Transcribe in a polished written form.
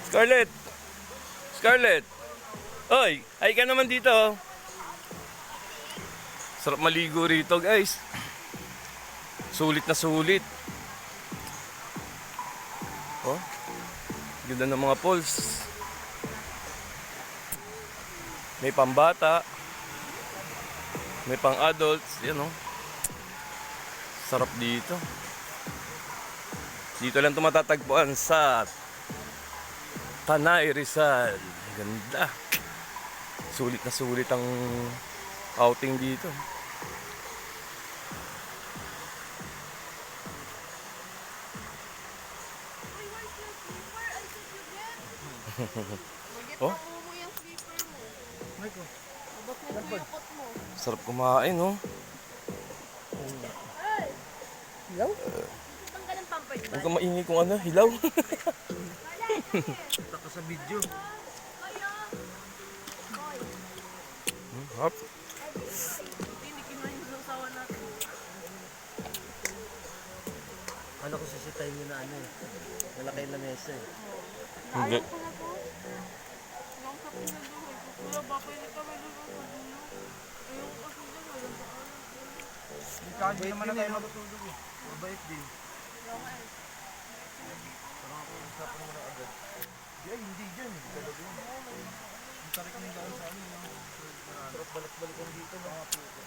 Scarlett! Scarlett! Oy! Ay ka naman dito. Sarap maligo rito, guys. Sulit na sulit. Oh, ganda ng mga pools. May pambata. May pang adults. Yan oh. Sarap dito. Dito lang ito matatagpuan sa Tanay, Rizal. Ganda. Sulit na sulit ang outing dito. Oh? Sarap kumain, no? Hilaw? Huwag ka maingay kung ano, hilaw. Taka sa video. Hop. Ano ko sisitayin nyo na ano eh. Malaki yung lamesa eh. Hindi. Hindi naman na tayo matutulog eh. Mabait din. Parang ako usapan mo na agad. Hindi dyan. Hindi talaga yun. Ang tarik ng daan sa amin. Sarap balik-balikan dito. Mga puto.